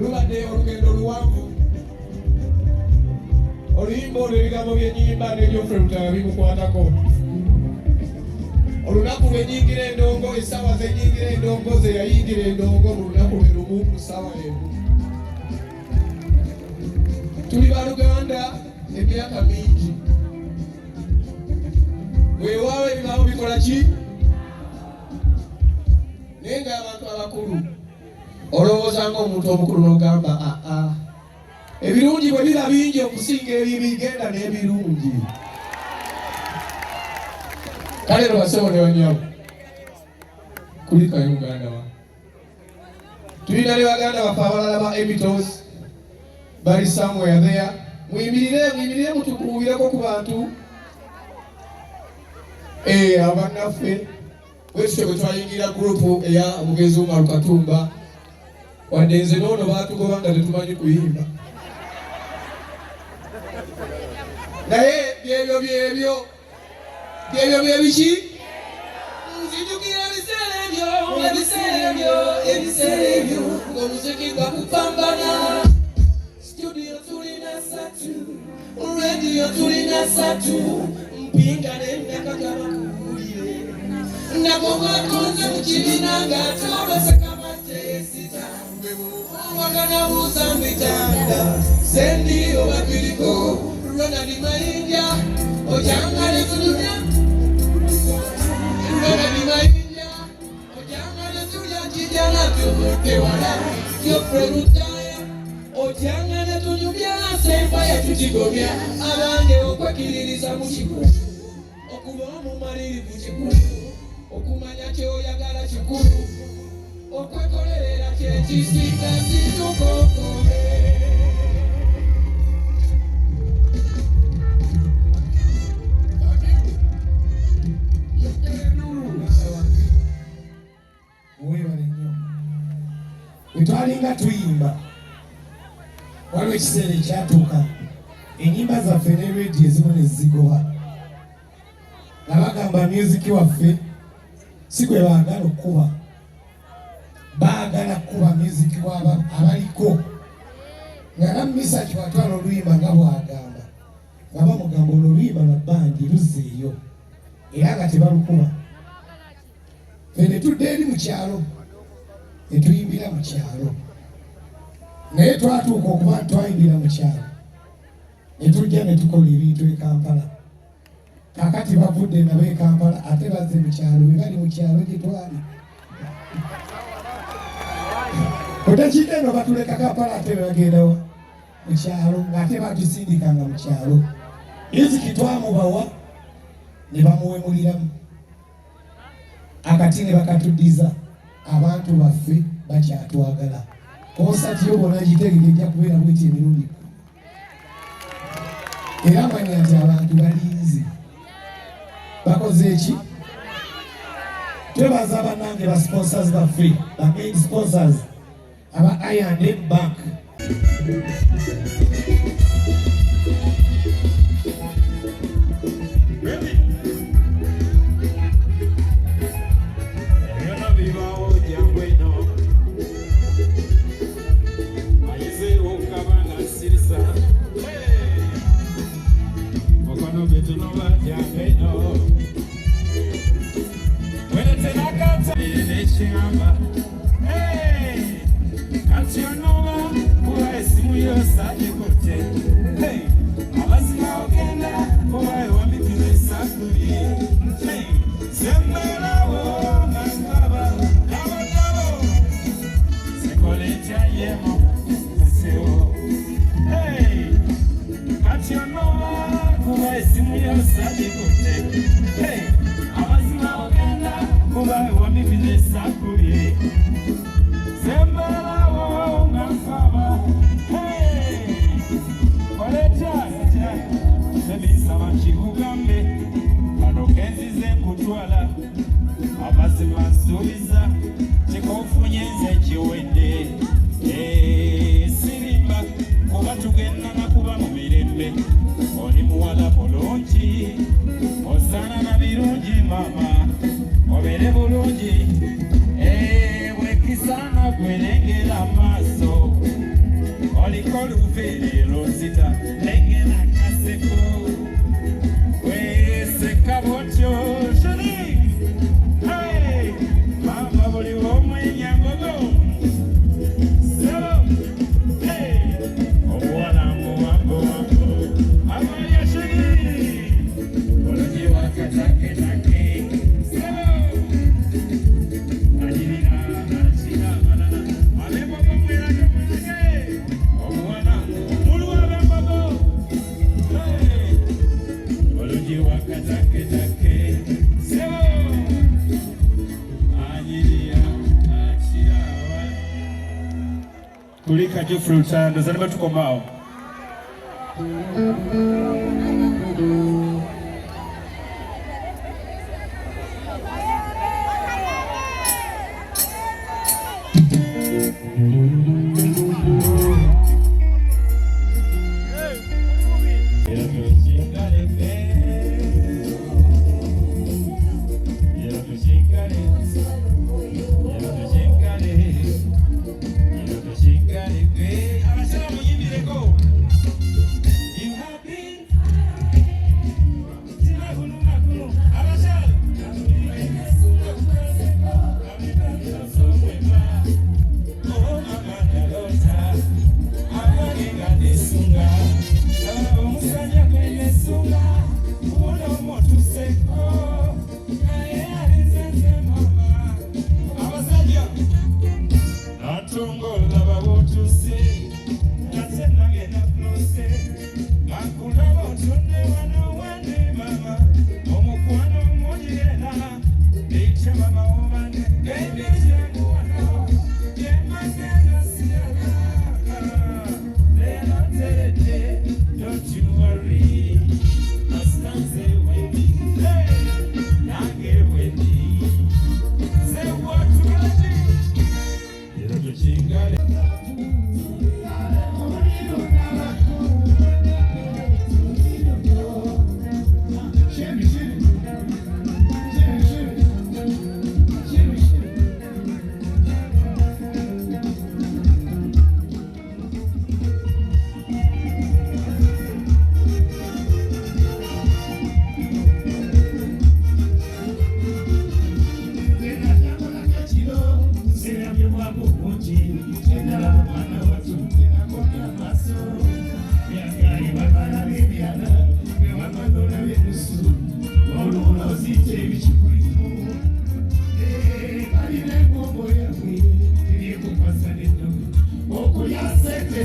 lubadde olugendo luwanvu oluyimba olwo ebigambo byennyimba n'ebyoffe lutala bimukwatako olunaku lwenyingira endongo essaawa zenyingira endongo ze yayingira endongo mu lunaku lwe lumu mu ssaawa emu tuli baluganda emyaka mingi weewaawo ebigambo bikola ki naye ng'abantu abakulu olowooza ng'omuntu omukulu n'ogamba aa ebirungi bwe biba bingi okusinga ebibi genda n'ebirungi kale lwasebo ne banyawo kulikayo muganda wa tulina ne baganda baffe abalala ba emitos bali somewhere there muyimirire mutukuubireko ku bantu abannaffe bwekityo bwe twayingira gurupu eya omugenzi Umaru Katumba wadde nze noono baatugoba nga tetumanyi kuyimba naye byebyo byebiki nzijukira ebiseera ebyo ng'omuziki gwakupambana studio tulina 3 radio tulina 3 mpinga n'emyaka gabakuwulire nakomakonze mu kibiina ng'atoloseka matesita wakanabuuza mbitanda sendi obabiriko Ronald Mayinja ojangale tulya Ronald Mayinja ojangale tulya kijana tumutewala Geoffrey Rutaya ojangale tunyumya semba yatukigomya abange okwekiririza mu kikulu okuba omumalirivu kikulu okumanya kyoyagala kikulu okwekolerera kyekisinga situkokole Twalinga tuyimba waliwo ekiseera ekyatuuka ennyimba zaffe ne rediyo ezimu ne zigoba nga bagamba musiki waffe si gwe baagala okuba baagala kuba musiki abaliko nga nammisa kiwatwala oluyimba nga bwagamba nga bamugamba olwo oluyimba lwa bbandi luzzeeyo era nga tebalukuba ffe ne tudda eri mu kyalo netuyimbira mu kyalo naye twatuuka okuba twayimbira mu kyalo netujja netukola ebintu e Kampala kakati bavudde nabo e Kampala ate bazze mu kyalo bwe bali mu kyalo gye twali otekidde no batuleka Kampala ate bebagendawo mu kyalo ng'ate batusindikanga mu kyalo yiziki twamubawa ne bamuwemuliramu akati ne bakatuddiza abantu baffe bakyatwagala konsati yobona gitegeke ejja kubeera bweti emirundi era manya nti abantu balinzi bakoze eki twebaza bannange ba sponsors baffe ba main sponsors aba I&M Bank mama obere bulungi wekisana kwenengera maso Kulika Jeffrey Utando zanima tukomao.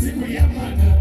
Siku ya mana